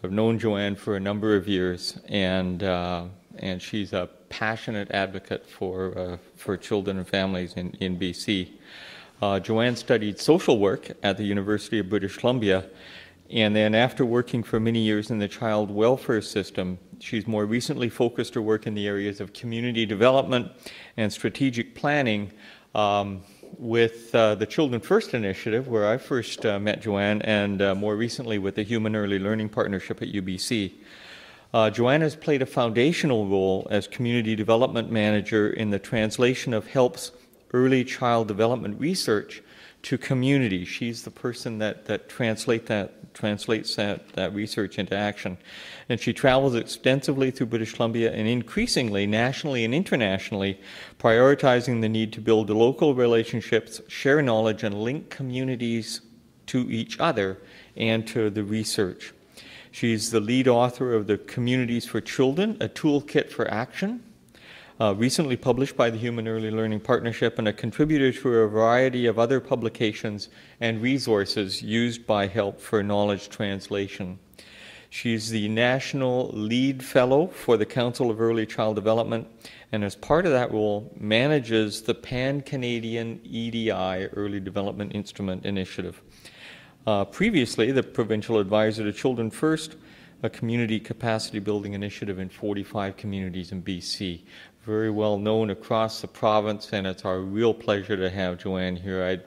I've known Joanne for a number of years, and she's a passionate advocate for children and families in BC. Joanne studied social work at the University of British Columbia, and then after working for many years in the child welfare system, she's more recently focused her work in the areas of community development and strategic planning with the Children First initiative, where I first met Joanne, and more recently with the Human Early Learning Partnership at UBC. Joanne has played a foundational role as Community Development Manager in the translation of HELP's early child development research to community. She's the person that translates that research into action. And she travels extensively through British Columbia and increasingly, nationally and internationally, prioritizing the need to build local relationships, share knowledge, and link communities to each other and to the research. She's the lead author of the Communities for Children, a toolkit for action, recently published by the Human Early Learning Partnership, and a contributor to a variety of other publications and resources used by HELP for knowledge translation. She's the National Lead Fellow for the Council of Early Child Development, and as part of that role, manages the Pan-Canadian EDI, Early Development Instrument Initiative. Previously, the provincial advisor to Children First, a community capacity building initiative in 45 communities in BC. Very well known across the province, and it's our real pleasure to have Joanne here. I'd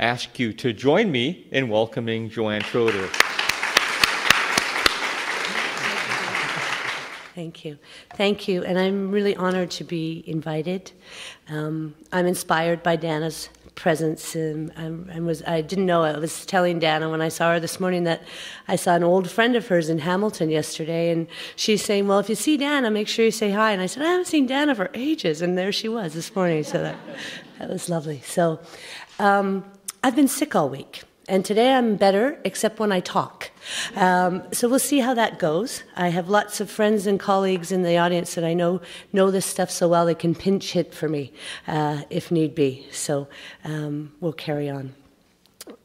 ask you to join me in welcoming Joanne Schroeder. Thank you. Thank you. And I'm really honored to be invited. I'm inspired by Dana's presence. I didn't know, I was telling Dana when I saw her this morning that I saw an old friend of hers in Hamilton yesterday, and she's saying, well, if you see Dana, make sure you say hi. And I said, I haven't seen Dana for ages, and there she was this morning, so that was lovely. So I've been sick all week, and today I'm better, except when I talk. So we'll see how that goes. I have lots of friends and colleagues in the audience that I know this stuff so well they can pinch hit for me if need be. So we'll carry on.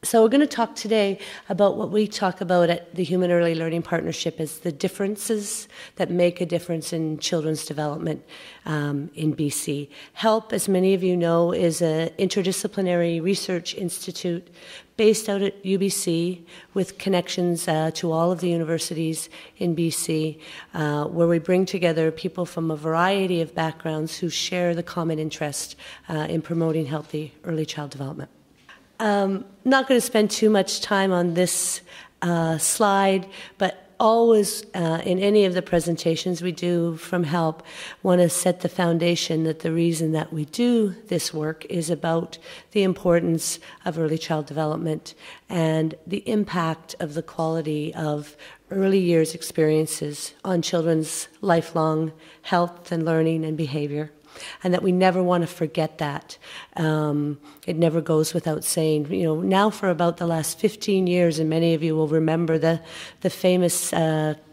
So we're going to talk today about what we talk about at the Human Early Learning Partnership as the differences that make a difference in children's development in BC. HELP, as many of you know, is an interdisciplinary research institute based out at UBC with connections to all of the universities in BC, where we bring together people from a variety of backgrounds who share the common interest in promoting healthy early child development. Not going to spend too much time on this slide, but always in any of the presentations we do from HELP, want to set the foundation that the reason that we do this work is about the importance of early child development and the impact of the quality of early years experiences on children's lifelong health and learning and behavior. And that we never want to forget that. It never goes without saying. You know, now for about the last 15 years, and many of you will remember the famous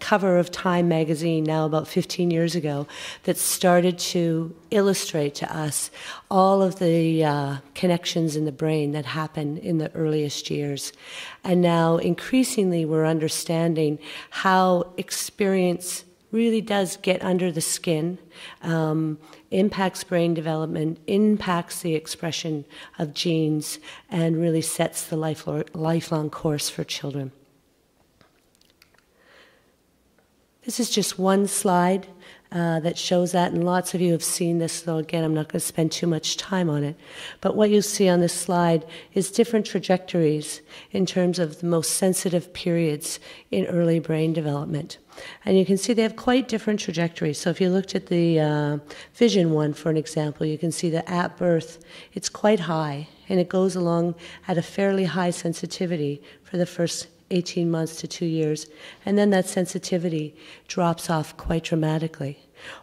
cover of Time magazine now about 15 years ago that started to illustrate to us all of the connections in the brain that happen in the earliest years. And now increasingly we're understanding how experience really does get under the skin, impacts brain development, impacts the expression of genes, and really sets the lifelong course for children. This is just one slide that shows that, and lots of you have seen this, so again, I'm not going to spend too much time on it. But what you'll see on this slide is different trajectories in terms of the most sensitive periods in early brain development. And you can see they have quite different trajectories. So if you looked at the vision one, for an example, you can see that at birth, it's quite high, and it goes along at a fairly high sensitivity for the first 18 months to 2 years, and then that sensitivity drops off quite dramatically.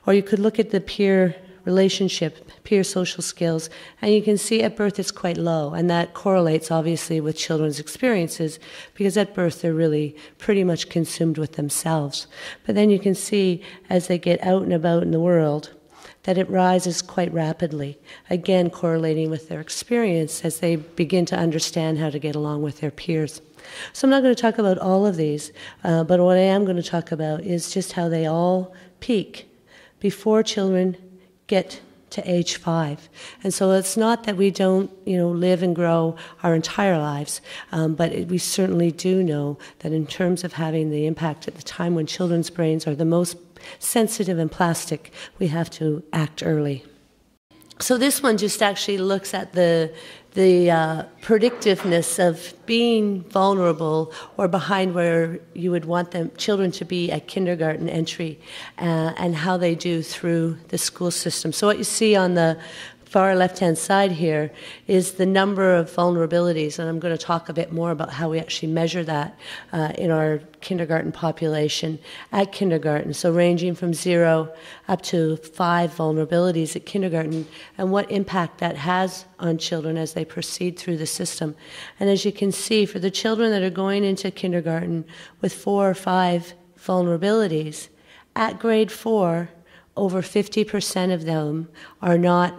Or you could look at the peer relationship, peer social skills, and you can see at birth it's quite low, and that correlates obviously with children's experiences because at birth they're really pretty much consumed with themselves. But then you can see as they get out and about in the world that it rises quite rapidly, again correlating with their experience as they begin to understand how to get along with their peers. So I'm not going to talk about all of these, but what I am going to talk about is just how they all peak before children get to age 5. And so it's not that we don't, live and grow our entire lives, but we certainly do know that in terms of having the impact at the time when children's brains are the most sensitive and plastic, we have to act early. So this one just actually looks at the predictiveness of being vulnerable or behind where you would want children to be at kindergarten entry, and how they do through the school system. So what you see on the far left-hand side here is the number of vulnerabilities, and I'm going to talk a bit more about how we actually measure that in our kindergarten population at kindergarten. So ranging from 0 up to 5 vulnerabilities at kindergarten, and what impact that has on children as they proceed through the system. And as you can see, for the children that are going into kindergarten with 4 or 5 vulnerabilities, at grade 4, over 50% of them are not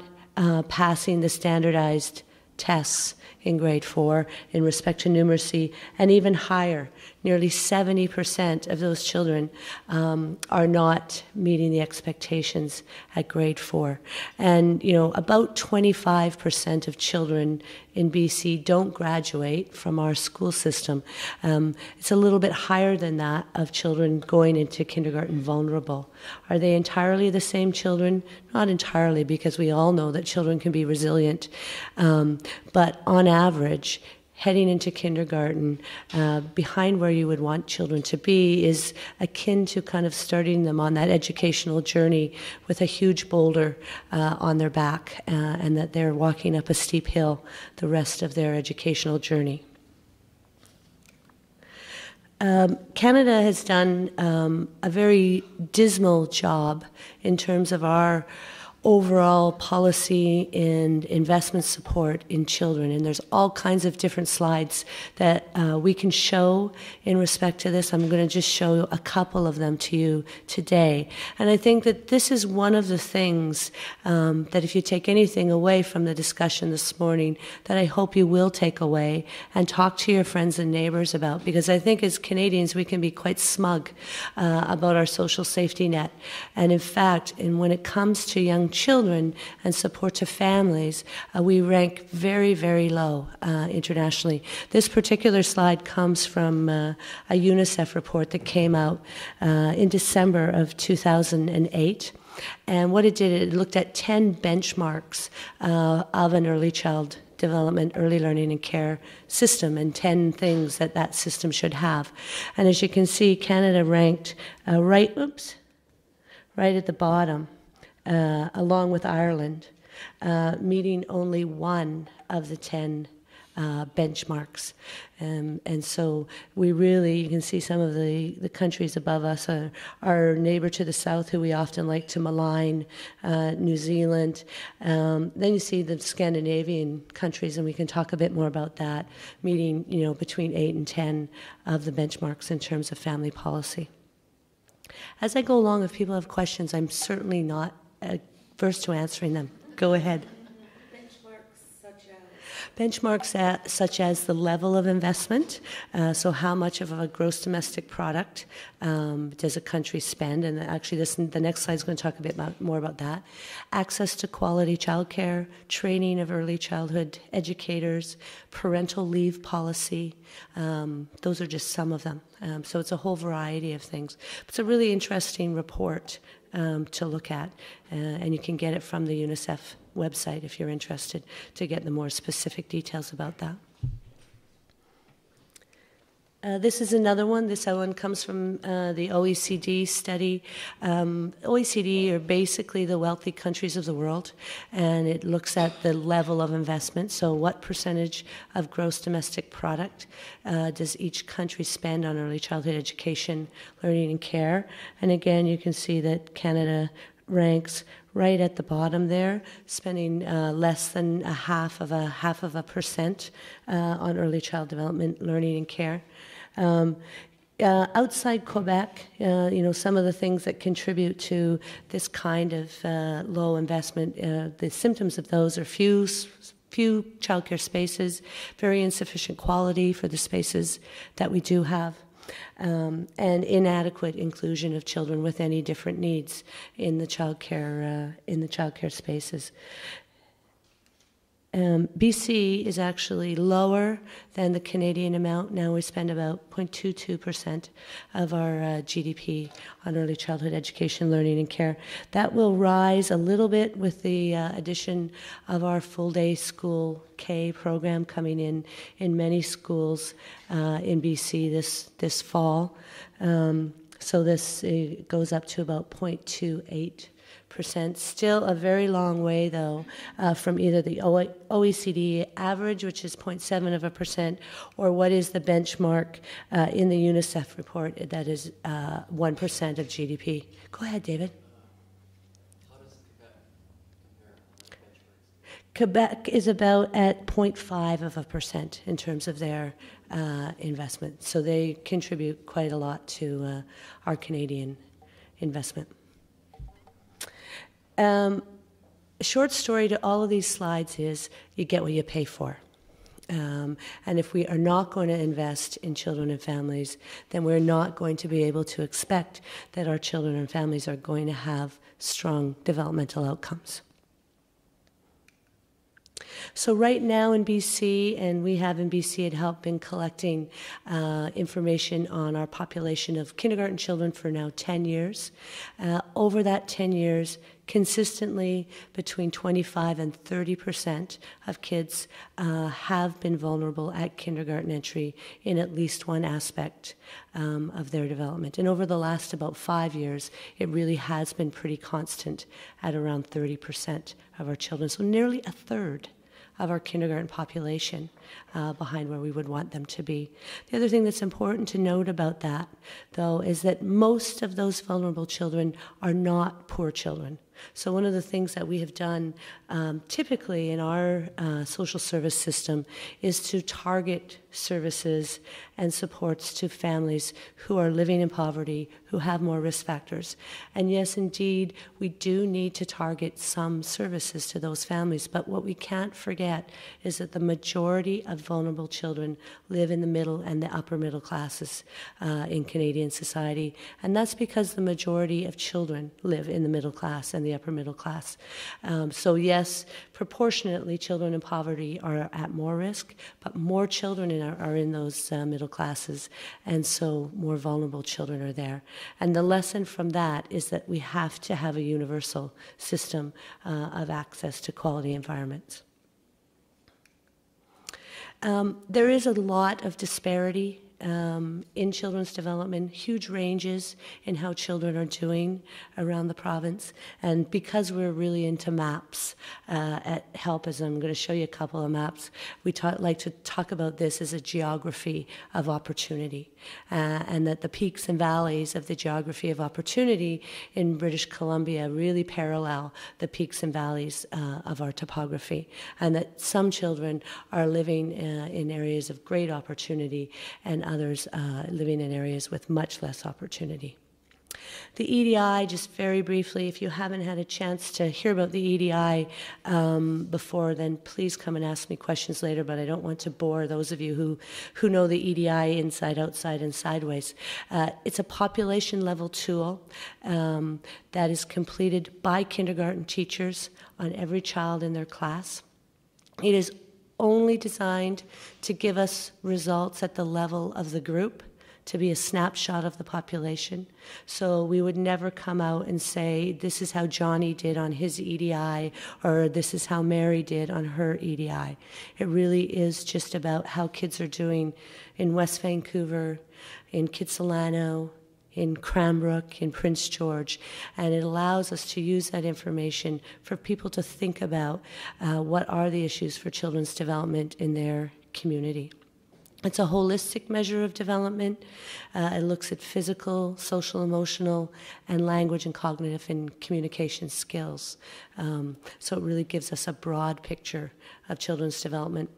passing the standardized tests in grade 4 in respect to numeracy, and even higher. Nearly 70% of those children are not meeting the expectations at grade 4. And, about 25% of children in BC don't graduate from our school system. It's a little bit higher than that of children going into kindergarten vulnerable. Are they entirely the same children? Not entirely, because we all know that children can be resilient. But on average, heading into kindergarten, behind where you would want children to be, is akin to kind of starting them on that educational journey with a huge boulder on their back, and that they're walking up a steep hill the rest of their educational journey. Canada has done a very dismal job in terms of our overall policy and investment support in children. And there's all kinds of different slides that we can show in respect to this. I'm going to just show a couple of them to you today. And I think that this is one of the things that if you take anything away from the discussion this morning, that I hope you will take away and talk to your friends and neighbors about, because I think as Canadians we can be quite smug about our social safety net. And in fact, when it comes to young children and support to families, we rank very, very low internationally. This particular slide comes from a UNICEF report that came out in December of 2008. And what it did, it looked at 10 benchmarks of an early child development, early learning and care system, and 10 things that that system should have. And as you can see, Canada ranked right at the bottom, along with Ireland, meeting only one of the 10 benchmarks. And so we really, you can see some of the countries above us, our neighbor to the south, who we often like to malign, New Zealand. Then you see the Scandinavian countries, and we can talk a bit more about that, meeting between 8 and 10 of the benchmarks in terms of family policy. As I go along, if people have questions, I'm certainly not averse to answering them. Go ahead. Benchmarks such as the level of investment, so how much of a gross domestic product does a country spend, and actually the next slide is going to talk a bit more about that. Access to quality childcare, training of early childhood educators, parental leave policy, those are just some of them. So it's a whole variety of things. It's a really interesting report to look at, and you can get it from the UNICEF website if you're interested to get the more specific details about that. This is another one. This one comes from the OECD study. OECD are basically the wealthy countries of the world, and it looks at the level of investment. So what percentage of gross domestic product does each country spend on early childhood education, learning and care? And again, you can see that Canada ranks right at the bottom there, spending less than half of a percent on early child development, learning and care. Outside Quebec, some of the things that contribute to this kind of low investment, the symptoms of those are few childcare spaces, very insufficient quality for the spaces that we do have, and inadequate inclusion of children with any different needs in the childcare spaces. BC is actually lower than the Canadian amount. Now we spend about 0.22% of our GDP on early childhood education, learning, and care. That will rise a little bit with the addition of our full-day school K program coming in many schools in BC this fall. So this goes up to about 0.28%. Still a very long way, though, from either the OECD average, which is 0.7%, or what is the benchmark in the UNICEF report, that is 1% of GDP. Go ahead, David. How does Quebec compare? Quebec is about at 0.5% in terms of their investment. So they contribute quite a lot to our Canadian investment. A short story to all of these slides is you get what you pay for. And if we are not going to invest in children and families, then we're not going to be able to expect that our children and families are going to have strong developmental outcomes. So right now in BC, and we have in BC at Help been collecting information on our population of kindergarten children for now 10 years. Over that 10 years, consistently between 25 and 30% of kids have been vulnerable at kindergarten entry in at least one aspect of their development. And over the last about 5 years, it really has been pretty constant at around 30% of our children. So nearly a third of our kindergarten population behind where we would want them to be. The other thing that's important to note about that, though, is that most of those vulnerable children are not poor children. So one of the things that we have done typically in our social service system is to target services and supports to families who are living in poverty, who have more risk factors. And yes, indeed, we do need to target some services to those families, but what we can't forget is that the majority of vulnerable children live in the middle and the upper middle classes in Canadian society, and that's because the majority of children live in the middle class and the upper middle class. So yes, proportionately, children in poverty are at more risk, but more children are in those middle classes, and so more vulnerable children are there. And the lesson from that is that we have to have a universal system of access to quality environments. There is a lot of disparity in children's development, huge ranges in how children are doing around the province. And because we're really into maps at Help, as I'm going to show you a couple of maps, we like to talk about this as a geography of opportunity, and that the peaks and valleys of the geography of opportunity in British Columbia really parallel the peaks and valleys of our topography, and that some children are living in areas of great opportunity and others living in areas with much less opportunity. The EDI, just very briefly, if you haven't had a chance to hear about the EDI before, then please come and ask me questions later, but I don't want to bore those of you who know the EDI inside, outside, and sideways. It's a population-level tool that is completed by kindergarten teachers on every child in their class. It is only designed to give us results at the level of the group, to be a snapshot of the population. So we would never come out and say, this is how Johnny did on his EDI, or this is how Mary did on her EDI. It really is just about how kids are doing in West Vancouver, in Kitsilano, in Cranbrook, in Prince George, and it allows us to use that information for people to think about what are the issues for children's development in their community. It's a holistic measure of development. It looks at physical, social, emotional, and language and cognitive and communication skills. So it really gives us a broad picture of children's development.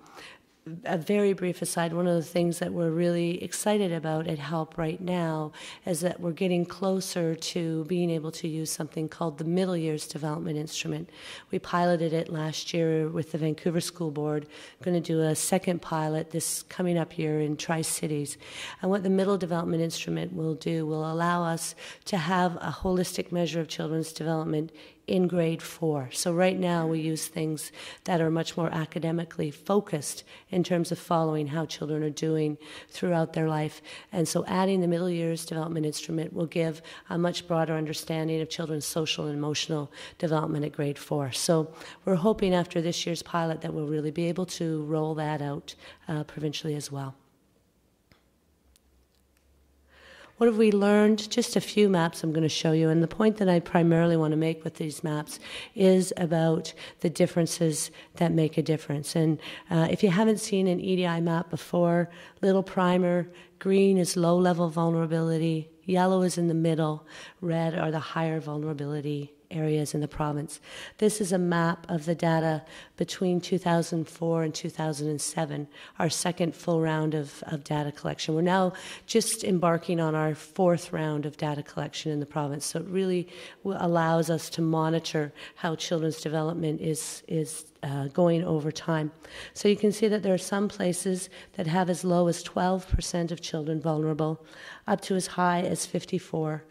a very brief aside, one of the things that we're really excited about at HELP right now is that we're getting closer to being able to use something called the Middle Years Development Instrument. We piloted it last year with the Vancouver School Board, going to do a second pilot this coming up year in Tri-Cities. And what the Middle Development Instrument will do will allow us to have a holistic measure of children's development in grade 4. So right now we use things that are much more academically focused in terms of following how children are doing throughout their life. And so adding the Middle Years Development Instrument will give a much broader understanding of children's social and emotional development at grade 4. So we're hoping after this year's pilot that we'll really be able to roll that out provincially as well. What have we learned? Just a few maps I'm going to show you. And the point that I primarily want to make with these maps is about the differences that make a difference. And if you haven't seen an EDI map before, little primer, green is low-level vulnerability, yellow is in the middle, red are the higher vulnerability areas in the province. This is a map of the data between 2004 and 2007, our second full round of data collection. We're now just embarking on our fourth round of data collection in the province, so it really allows us to monitor how children's development is going over time. So you can see that there are some places that have as low as 12% of children vulnerable, up to as high as 54%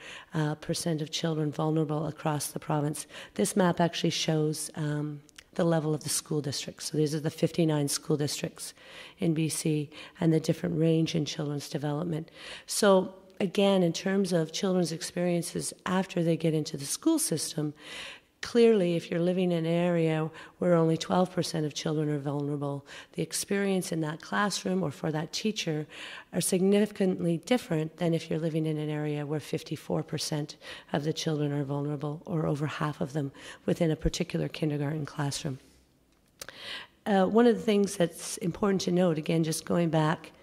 of children vulnerable across the province. This map actually shows the level of the school districts. So these are the 59 school districts in BC and the different range in children's development. So again, in terms of children's experiences after they get into the school system, clearly, if you're living in an area where only 12% of children are vulnerable, the experience in that classroom or for that teacher are significantly different than if you're living in an area where 54% of the children are vulnerable, or over half of them within a particular kindergarten classroom. One of the things that's important to note, again, just going back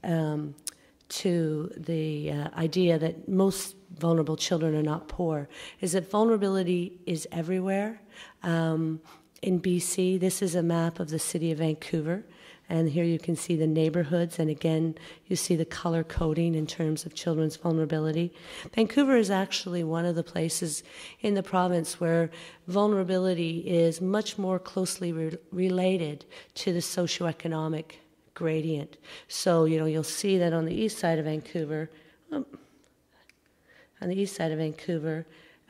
to the idea that most vulnerable children are not poor, is that vulnerability is everywhere. In BC, this is a map of the city of Vancouver, and here you can see the neighborhoods, and again, you see the color coding in terms of children's vulnerability. Vancouver is actually one of the places in the province where vulnerability is much more closely related to the socioeconomic gradient. So, you'll see that on the east side of Vancouver,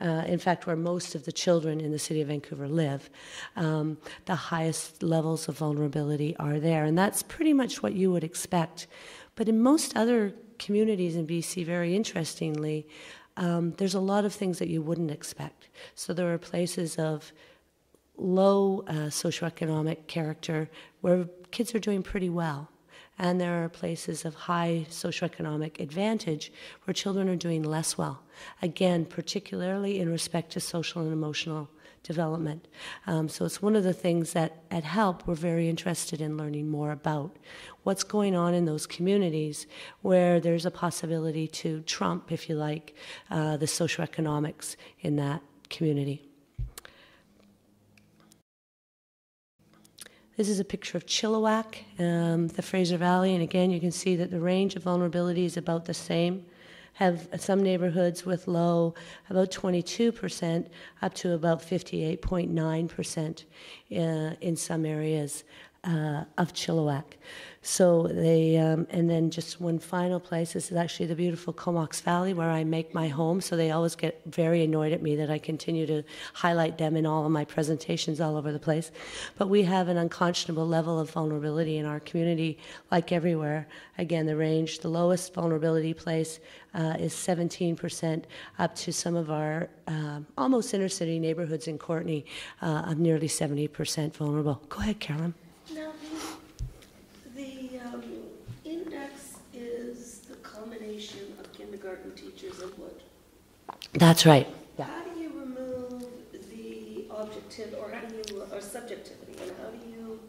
in fact, where most of the children in the city of Vancouver live, the highest levels of vulnerability are there. And that's pretty much what you would expect. But in most other communities in BC, very interestingly, there's a lot of things that you wouldn't expect. So there are places of low socioeconomic character where kids are doing pretty well. And there are places of high socioeconomic advantage where children are doing less well. Again, particularly in respect to social and emotional development. So it's one of the things that at HELP we're very interested in learning more about. What's going on in those communities where there's a possibility to trump, if you like, the socioeconomics in that community. This is a picture of Chilliwack, the Fraser Valley, and again you can see that the range of vulnerability is about the same. Have some neighborhoods with low, about 22%, up to about 58.9% in some areas of Chilliwack. So they, and then just one final place, this is actually the beautiful Comox Valley where I make my home, so they always get very annoyed at me that I continue to highlight them in all of my presentations all over the place. But we have an unconscionable level of vulnerability in our community, like everywhere. Again, the range, the lowest vulnerability place is 17%, up to some of our almost inner city neighborhoods in Courtenay of nearly 70% vulnerable. Go ahead, Carolyn. Now, the index is the combination of kindergarten teachers and what? That's right. Yeah. How do you remove the objective, or how do you, or subjectivity, and how do you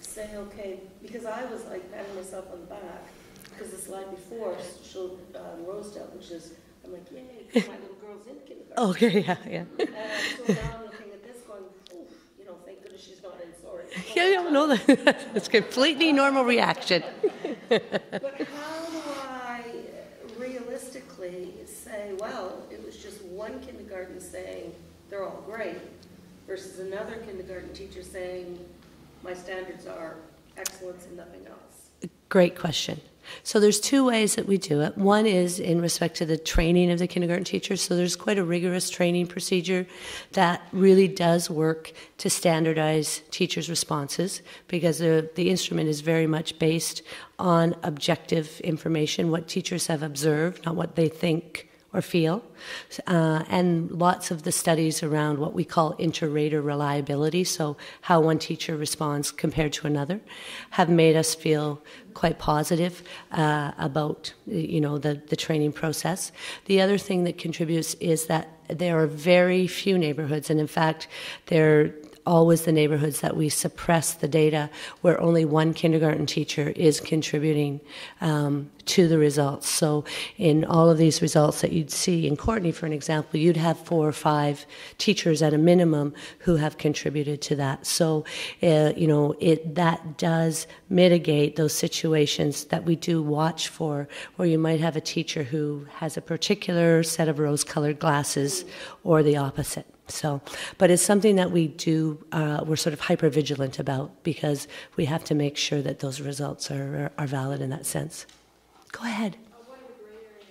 say, okay, because I was like patting myself on the back, because the slide before showed Rosedale, which is, I'm like, yay, my little girl's in kindergarten. Okay, yeah. So now I'm looking at this going, oh, thank goodness because she's not in, sorry. Yeah, no, that's a completely normal reaction. But how do I realistically say, well, it was just one kindergarten saying they're all great versus another kindergarten teacher saying my standards are excellence and nothing else? Great question. So there's two ways that we do it. One is in respect to the training of the kindergarten teachers. So there's quite a rigorous training procedure that really does work to standardize teachers' responses, because the instrument is very much based on objective information, what teachers have observed, not what they think or feel, and lots of the studies around what we call inter-rater reliability, so how one teacher responds compared to another, have made us feel quite positive about the training process. The other thing that contributes is that there are very few neighborhoods, and in fact, they're always the neighborhoods that we suppress the data where only one kindergarten teacher is contributing to the results. So in all of these results that you'd see in Courtney, for an example, you'd have 4 or 5 teachers at a minimum who have contributed to that. So, that does mitigate those situations that we do watch for, where you might have a teacher who has a particular set of rose-colored glasses or the opposite. So, but it's something that we do, we're sort of hyper-vigilant about, because we have to make sure that those results are valid in that sense. Go ahead. What are the gray areas?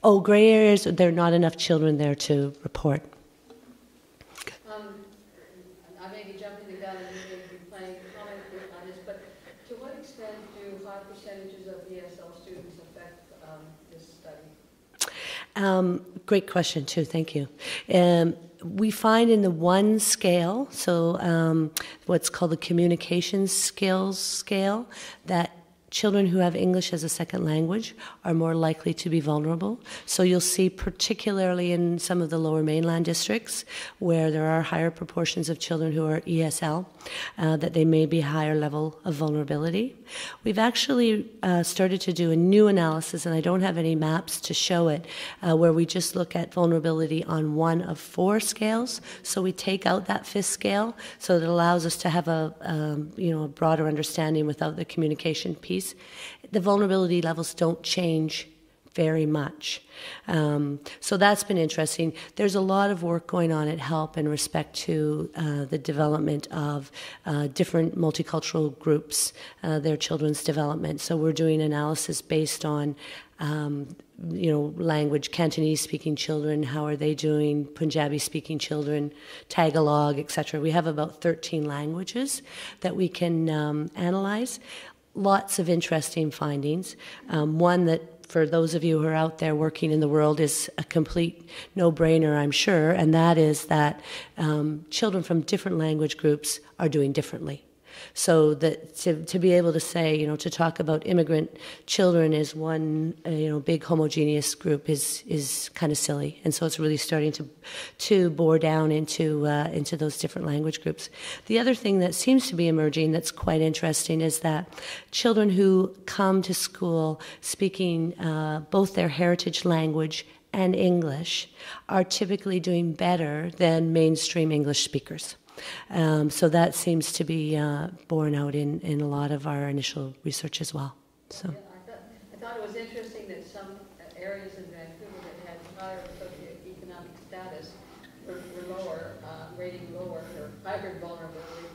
Oh, gray areas, there are not enough children there to report. I may be jumping the gun and you may be playing comment on this, but to what extent do high percentages of ESL students affect this study? Great question, too. Thank you. We find in the one scale, so what's called the communications skills scale, that children who have English as a second language are more likely to be vulnerable. So you'll see, particularly in some of the lower mainland districts where there are higher proportions of children who are ESL, that they may be higher level of vulnerability. We've actually started to do a new analysis, and I don't have any maps to show it, where we just look at vulnerability on one of 4 scales. So we take out that 5th scale, so it allows us to have a broader understanding without the communication piece. The vulnerability levels don't change very much. So that's been interesting. There's a lot of work going on at HELP in respect to the development of different multicultural groups, their children's development. So we're doing analysis based on language, Cantonese-speaking children, how are they doing, Punjabi-speaking children, Tagalog, etc. We have about 13 languages that we can analyze. Lots of interesting findings. One that, for those of you who are out there working in the world, is a complete no-brainer, I'm sure, and that is that children from different language groups are doing differently. So that to be able to say, to talk about immigrant children as one, big homogeneous group is kind of silly. And so it's really starting to bore down into those different language groups. The other thing that seems to be emerging that's quite interesting is that children who come to school speaking both their heritage language and English are typically doing better than mainstream English speakers. So that seems to be borne out in a lot of our initial research as well. So. Yeah, I thought it was interesting that some areas in Vancouver that had higher socioeconomic status were lower, rating lower for hybrid vulnerability,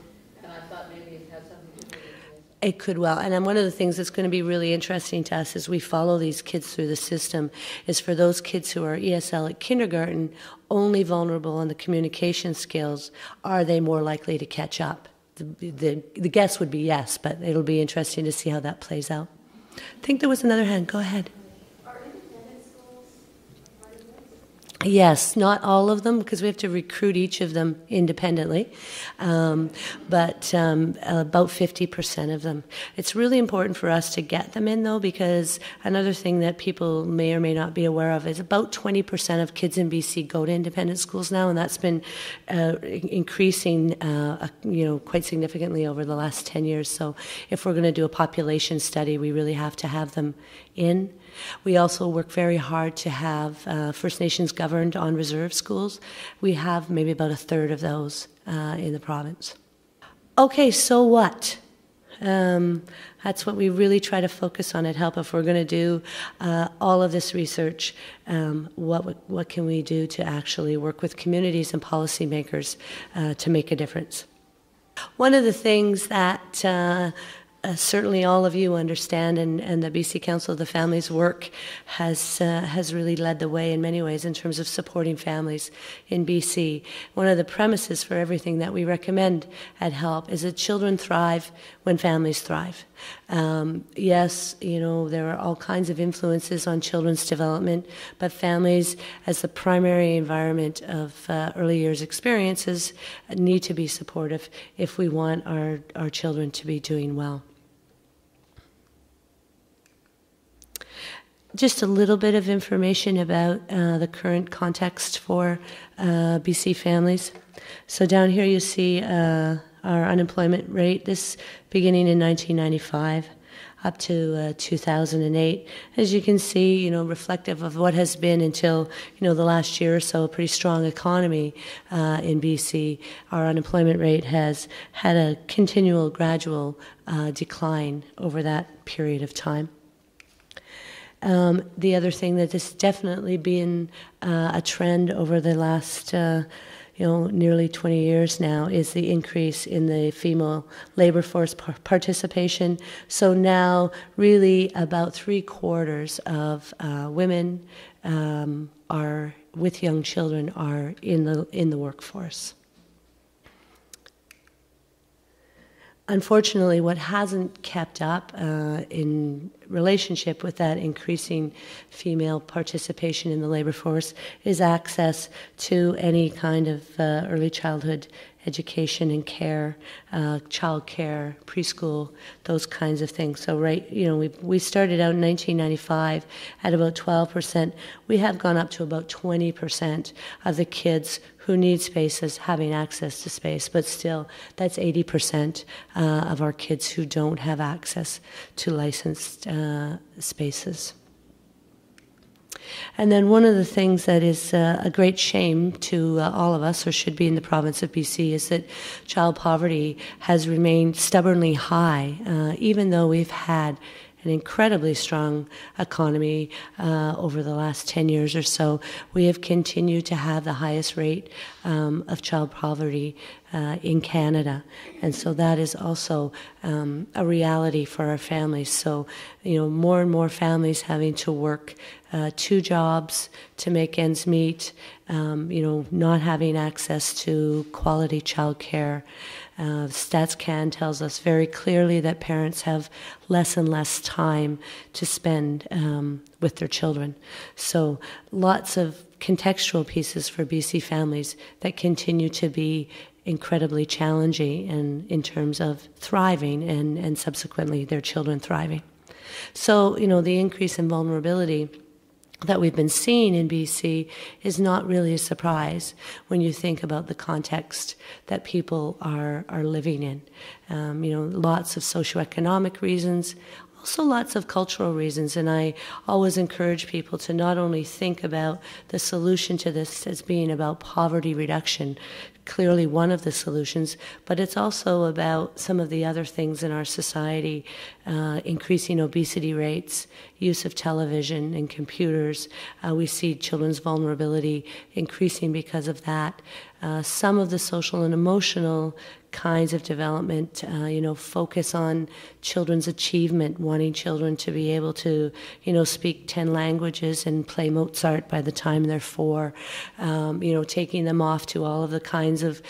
and I thought maybe it had something to do with it. It could well. And one of the things that's going to be really interesting to us as we follow these kids through the system is for those kids who are ESL at kindergarten, only vulnerable on the communication skills, are they more likely to catch up? The guess would be yes, but it'll be interesting to see how that plays out. I think there was another hand. Go ahead. Are independent schools part of this? Yes, not all of them, because we have to recruit each of them independently, but about 50% of them. It's really important for us to get them in, though, because another thing that people may or may not be aware of is about 20% of kids in BC go to independent schools now, and that's been increasing, quite significantly over the last 10 years. So if we're going to do a population study, we really have to have them in. We also work very hard to have First Nations governed on reserve schools. We have maybe about a third of those in the province. Okay, so what? That's what we really try to focus on at HELP. If we're going to do all of this research, what can we do to actually work with communities and policymakers to make a difference? One of the things that certainly all of you understand, and the BC Council of the Family's work has really led the way in many ways in terms of supporting families in BC. One of the premises for everything that we recommend at HELP is that children thrive when families thrive. Yes, you know, there are all kinds of influences on children's development, but families as the primary environment of early years experiences need to be supportive if we want our children to be doing well. Just a little bit of information about the current context for BC families. So down here you see our unemployment rate, this beginning in 1995 up to 2008. As you can see, you know, reflective of what has been until, you know, the last year or so, a pretty strong economy in BC. Our unemployment rate has had a continual, gradual decline over that period of time. The other thing that has definitely been a trend over the last nearly 20 years now is the increase in the female labor force participation. So now really about 3/4 of women are with young children are in the workforce. Unfortunately, what hasn't kept up in relationship with that increasing female participation in the labor force is access to any kind of early childhood education and care, child care, preschool, those kinds of things. So we started out in 1995 at about 12%. We have gone up to about 20% of the kids who need spaces having access to space, but still that's 80% of our kids who don't have access to licensed spaces. And then one of the things that is a great shame to all of us, or should be in the province of BC, is that child poverty has remained stubbornly high, even though we've had an incredibly strong economy over the last 10 years or so. We have continued to have the highest rate of child poverty in Canada, and so that is also a reality for our families. So, more and more families having to work 2 jobs to make ends meet, not having access to quality child care. StatsCan tells us very clearly that parents have less and less time to spend with their children. So lots of contextual pieces for BC families that continue to be incredibly challenging in terms of thriving and subsequently their children thriving. So, the increase in vulnerability that we've been seeing in BC is not really a surprise when you think about the context that people are living in. Lots of socioeconomic reasons, also lots of cultural reasons, and I always encourage people to not only think about the solution to this as being about poverty reduction, clearly one of the solutions, but it's also about some of the other things in our society, increasing obesity rates, use of television and computers. We see children's vulnerability increasing because of that. Some of the social and emotional kinds of development, focus on children's achievement, wanting children to be able to, speak 10 languages and play Mozart by the time they're 4, taking them off to all of the kinds of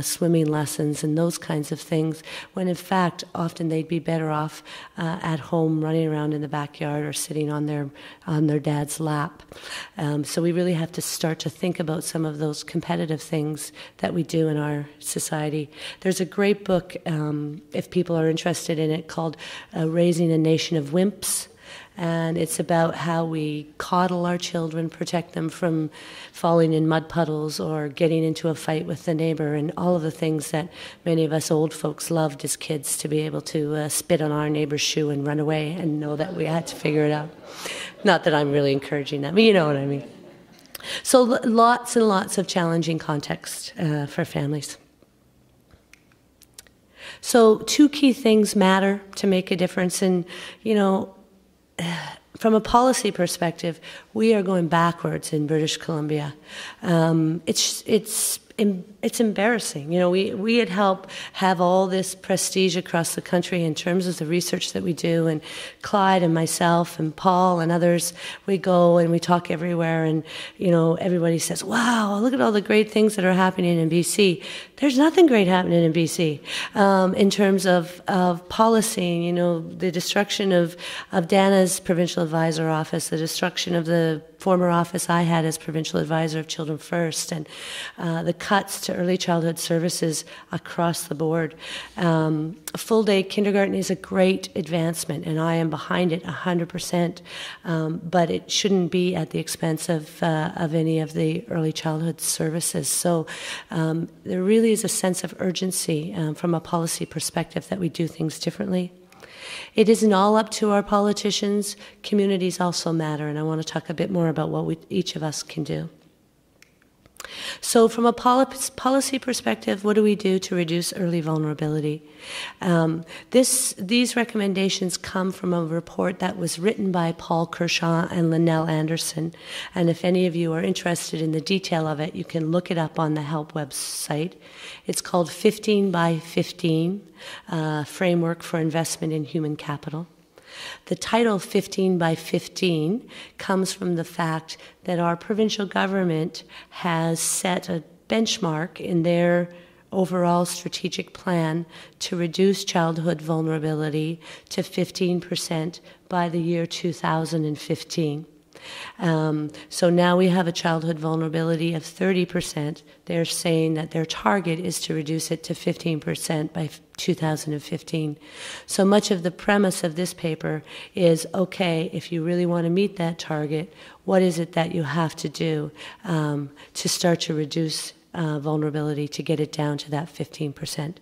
swimming lessons and those kinds of things, when in fact, often they'd be better off at home running around in the backyard or sitting on their dad's lap. So we really have to start to think about some of those competitive things that we do in our society. There's a great book, if people are interested in it, called Raising a Nation of Wimps. And it's about how we coddle our children, protect them from falling in mud puddles or getting into a fight with the neighbor, and all of the things that many of us old folks loved as kids, to be able to spit on our neighbor's shoe and run away and know that we had to figure it out. Not that I'm really encouraging that, but you know what I mean. So lots and lots of challenging context for families. So two key things matter to make a difference. And, you know, from a policy perspective, we are going backwards in British Columbia. It's embarrassing. You know, we had helped have all this prestige across the country in terms of the research that we do. And Clyde and myself and Paul and others, we go and we talk everywhere. And, you know, everybody says, wow, look at all the great things that are happening in BC. There's nothing great happening in BC in terms of policy. You know, the destruction of Dana's provincial advisor office, the destruction of the former office I had as provincial advisor of Children First, and the cuts to early childhood services across the board. Full-day kindergarten is a great advancement, and I am behind it 100%, but it shouldn't be at the expense of any of the early childhood services. So there really is a sense of urgency from a policy perspective that we do things differently. It isn't all up to our politicians. Communities also matter, and I want to talk a bit more about what each of us can do. So from a policy perspective, what do we do to reduce early vulnerability? These recommendations come from a report that was written by Paul Kershaw and Lynell Anderson. And if any of you are interested in the detail of it, you can look it up on the HELP website. It's called 15 by 15, Framework for Investment in Human Capital. The title 15 by 15 comes from the fact that our provincial government has set a benchmark in their overall strategic plan to reduce childhood vulnerability to 15% by the year 2015. So now we have a childhood vulnerability of 30%. They're saying that their target is to reduce it to 15% by 2015. So much of the premise of this paper is, okay, if you really want to meet that target, what is it that you have to do to start to reduce vulnerability to get it down to that 15%?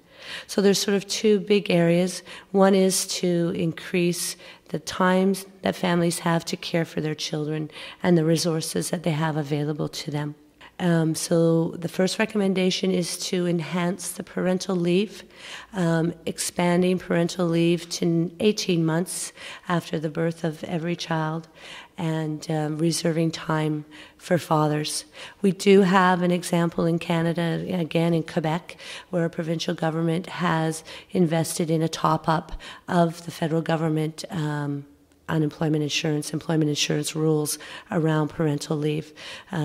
So there's sort of two big areas. One is to increase the times that families have to care for their children and the resources that they have available to them. So the first recommendation is to enhance the parental leave, expanding parental leave to 18 months after the birth of every child, and reserving time for fathers. We do have an example in Canada, again in Quebec, where a provincial government has invested in a top-up of the federal government employment insurance rules around parental leave.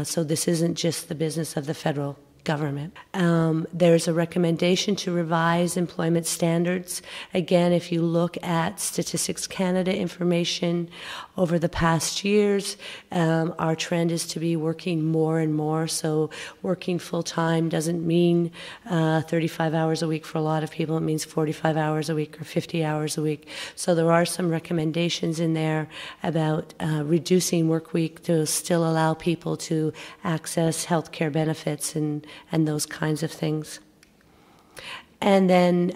So this isn't just the business of the federal government. There's a recommendation to revise employment standards. Again, if you look at Statistics Canada information over the past years, our trend is to be working more and more. So working full-time doesn't mean 35 hours a week for a lot of people. It means 45 hours a week or 50 hours a week. So there are some recommendations in there about reducing work week to still allow people to access health care benefits and those kinds of things. And then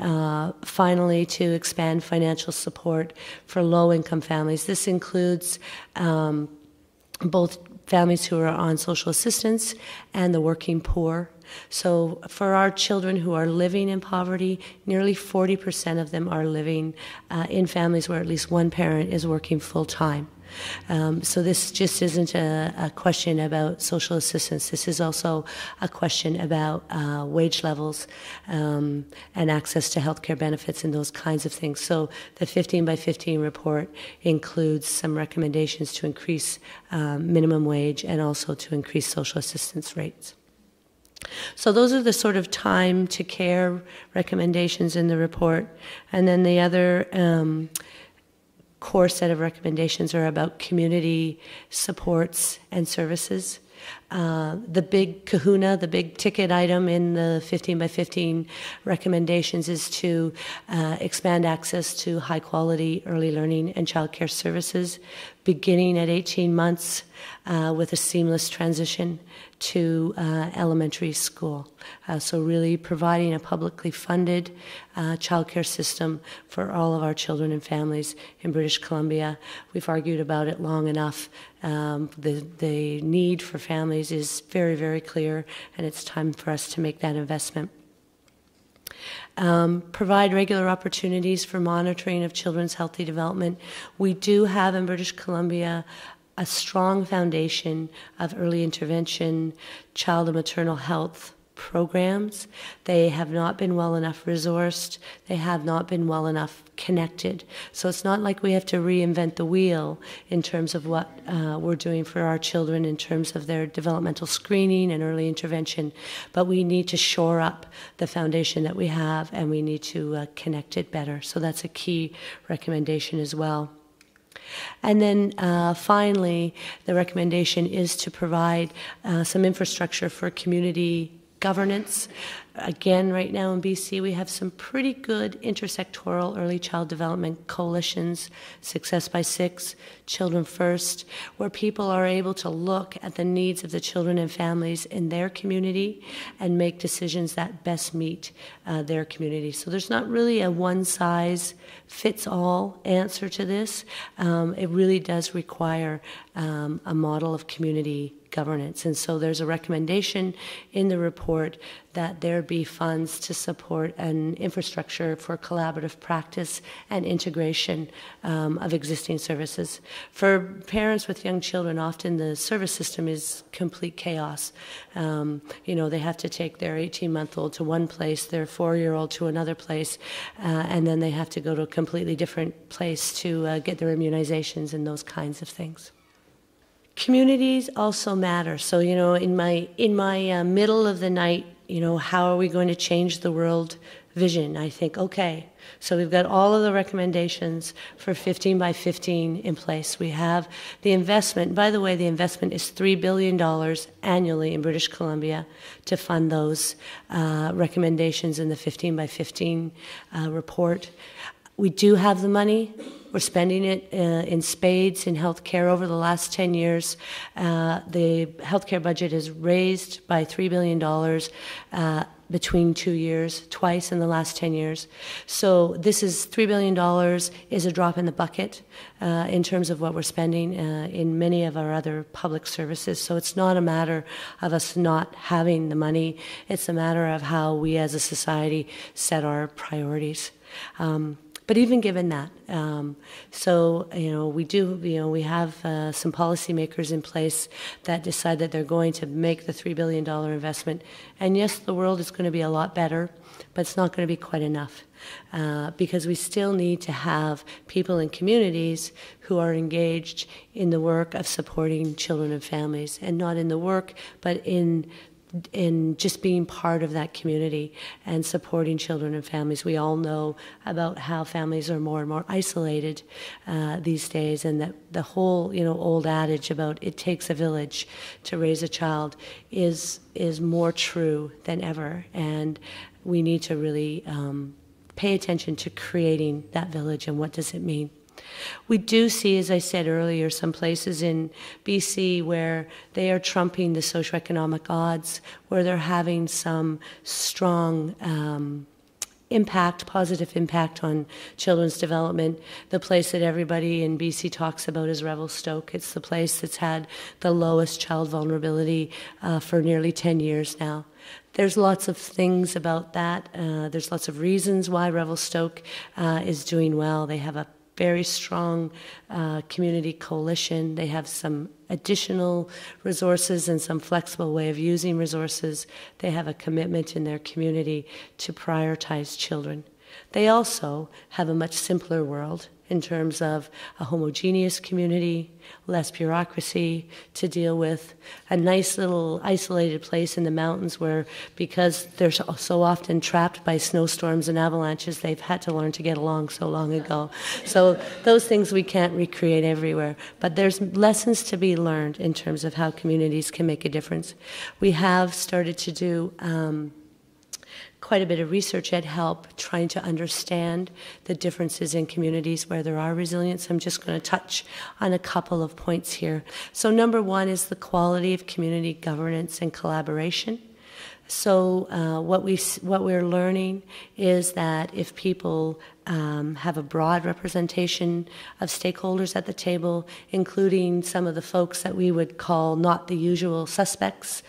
finally, to expand financial support for low-income families. This includes both families who are on social assistance and the working poor. So for our children who are living in poverty, nearly 40% of them are living in families where at least one parent is working full-time. So this just isn't a question about social assistance. This is also a question about wage levels and access to health care benefits and those kinds of things. So the 15 by 15 report includes some recommendations to increase minimum wage and also to increase social assistance rates. So those are the sort of time to care recommendations in the report. And then the other core set of recommendations are about community supports and services. The big kahuna, the big ticket item in the 15 by 15 recommendations is to expand access to high quality early learning and childcare services, beginning at 18 months with a seamless transition to elementary school. So really providing a publicly funded childcare system for all of our children and families in British Columbia. We've argued about it long enough. The need for families is very, very clear, and it's time for us to make that investment. Provide regular opportunities for monitoring of children's healthy development. We do have in British Columbia a strong foundation of early intervention, child and maternal health programs. They have not been well enough resourced. They have not been well enough connected. So it's not like we have to reinvent the wheel in terms of what we're doing for our children in terms of their developmental screening and early intervention, but we need to shore up the foundation that we have, and we need to connect it better. So that's a key recommendation as well. And then finally, the recommendation is to provide some infrastructure for community governance. Again, right now in BC, we have some pretty good intersectoral early child development coalitions, Success by Six, Children First, where people are able to look at the needs of the children and families in their community and make decisions that best meet their community. So there's not really a one-size-fits-all answer to this. It really does require a model of community governance. And so there's a recommendation in the report that there be funds to support an infrastructure for collaborative practice and integration of existing services. For parents with young children, often the service system is complete chaos. They have to take their 18-month-old to one place, their 4-year-old to another place, and then they have to go to a completely different place to get their immunizations and those kinds of things. Communities also matter. So, in my middle of the night, how are we going to change the world vision? I think, okay, so we've got all of the recommendations for 15 by 15 in place. We have the investment. By the way, the investment is $3 billion annually in British Columbia to fund those recommendations in the 15 by 15 report. We do have the money. We're spending it in spades in healthcare over the last 10 years. The healthcare budget is raised by $3 billion between 2 years, twice in the last 10 years. So this is $3 billion is a drop in the bucket in terms of what we're spending in many of our other public services. So it's not a matter of us not having the money. It's a matter of how we as a society set our priorities. But even given that, we have some policymakers in place that decide that they're going to make the $3 billion investment. And yes, the world is going to be a lot better, but it's not going to be quite enough because we still need to have people in communities who are engaged in the work of supporting children and families, and not in the work, but in just being part of that community and supporting children and families. We all know about how families are more and more isolated these days, and that the whole old adage about it takes a village to raise a child is more true than ever, and we need to really pay attention to creating that village and what does it mean. We do see, as I said earlier, some places in BC where they are trumping the socioeconomic odds, where they're having some strong positive impact on children's development. The place that everybody in BC talks about is Revelstoke. It's the place that's had the lowest child vulnerability for nearly 10 years now. There's lots of things about that. There's lots of reasons why Revelstoke is doing well. They have a very strong community coalition. They have some additional resources and some flexible way of using resources. They have a commitment in their community to prioritize children. They also have a much simpler world in terms of a homogeneous community, less bureaucracy to deal with, a nice little isolated place in the mountains where, because they're so often trapped by snowstorms and avalanches, they've had to learn to get along so long ago. So those things we can't recreate everywhere, but there's lessons to be learned in terms of how communities can make a difference. We have started to do quite a bit of research at HELP trying to understand the differences in communities where there are resilience. I'm just going to touch on a couple of points here. So number one is the quality of community governance and collaboration. So what we're learning is that if people have a broad representation of stakeholders at the table, including some of the folks that we would call not the usual suspects,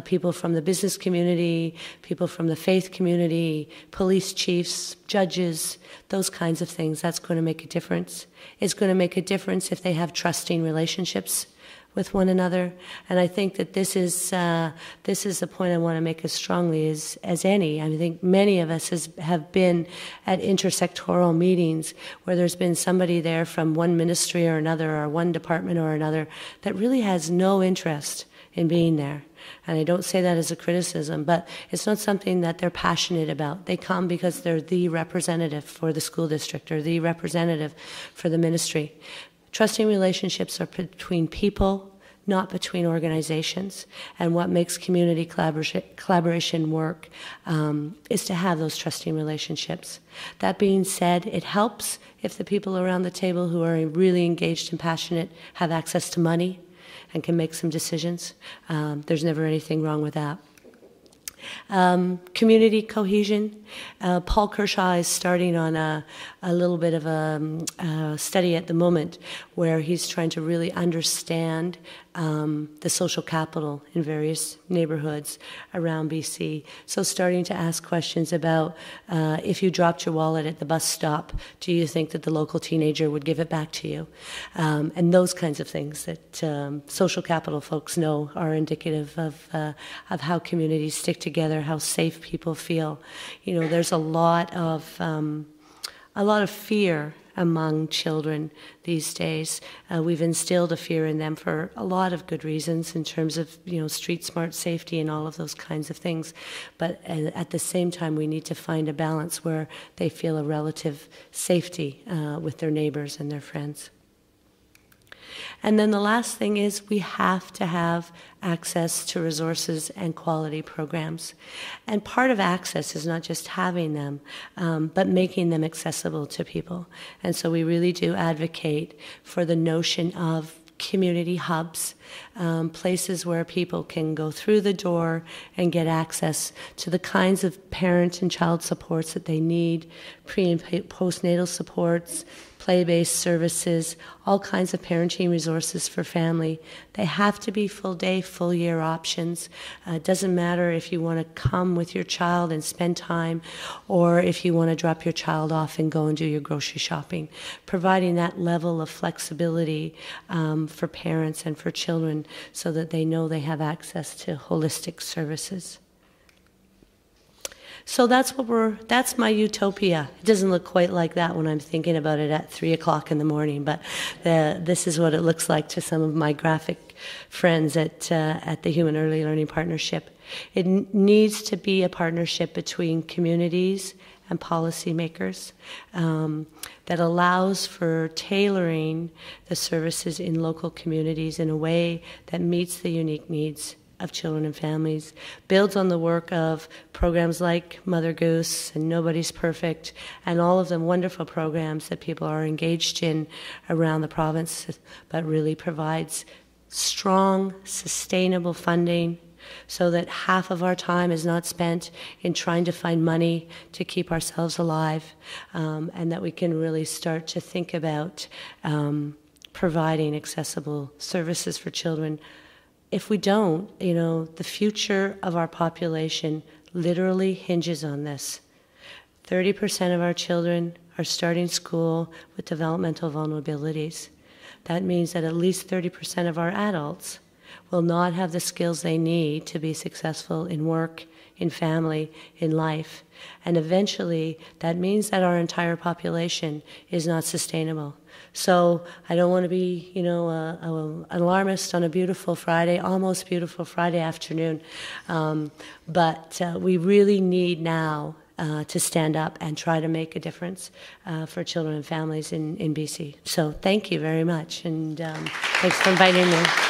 people from the business community, people from the faith community, police chiefs, judges, those kinds of things, that's going to make a difference. It's going to make a difference if they have trusting relationships with one another. And I think that this is a point I want to make as strongly as any. I think many of us have been at intersectoral meetings where there's been somebody there from one ministry or another or one department or another that really has no interest in being there. And I don't say that as a criticism, but it's not something that they're passionate about. They come because they're the representative for the school district or the representative for the ministry. Trusting relationships are between people, not between organizations. And what makes community collaboration work is to have those trusting relationships. That being said, it helps if the people around the table who are really engaged and passionate have access to money and can make some decisions. There's never anything wrong with that. Community cohesion. Paul Kershaw is starting on a little bit of a study at the moment where he's trying to really understand the social capital in various neighborhoods around BC. So starting to ask questions about if you dropped your wallet at the bus stop, do you think that the local teenager would give it back to you? And those kinds of things that social capital folks know are indicative of how communities stick together, how safe people feel. You know, there's a lot of fear among children these days. We've instilled a fear in them for a lot of good reasons in terms of, you know, street smart safety and all of those kinds of things. But at the same time, we need to find a balance where they feel a relative safety with their neighbors and their friends. And then the last thing is we have to have access to resources and quality programs. And part of access is not just having them, but making them accessible to people. And so we really do advocate for the notion of community hubs, places where people can go through the door and get access to the kinds of parent and child supports that they need, pre- and postnatal supports, play-based services, all kinds of parenting resources for family. They have to be full-day, full-year options. It doesn't matter if you want to come with your child and spend time or if you want to drop your child off and go and do your grocery shopping. Providing that level of flexibility for parents and for children so that they know they have access to holistic services. So that's my utopia. It doesn't look quite like that when I'm thinking about it at 3 o'clock in the morning, but this is what it looks like to some of my graphic friends at the Human Early Learning Partnership. It needs to be a partnership between communities and policymakers that allows for tailoring the services in local communities in a way that meets the unique needs of children and families, builds on the work of programs like Mother Goose and Nobody's Perfect, and all of the wonderful programs that people are engaged in around the province, but really provides strong, sustainable funding so that half of our time is not spent in trying to find money to keep ourselves alive, and that we can really start to think about providing accessible services for children. If we don't, you know, the future of our population literally hinges on this. 30% of our children are starting school with developmental vulnerabilities. That means that at least 30% of our adults will not have the skills they need to be successful in work, in family, in life. And eventually, that means that our entire population is not sustainable. So I don't want to be, you know, an alarmist on a beautiful Friday, almost beautiful Friday afternoon. But we really need now to stand up and try to make a difference for children and families in BC. So thank you very much, and thanks for inviting me.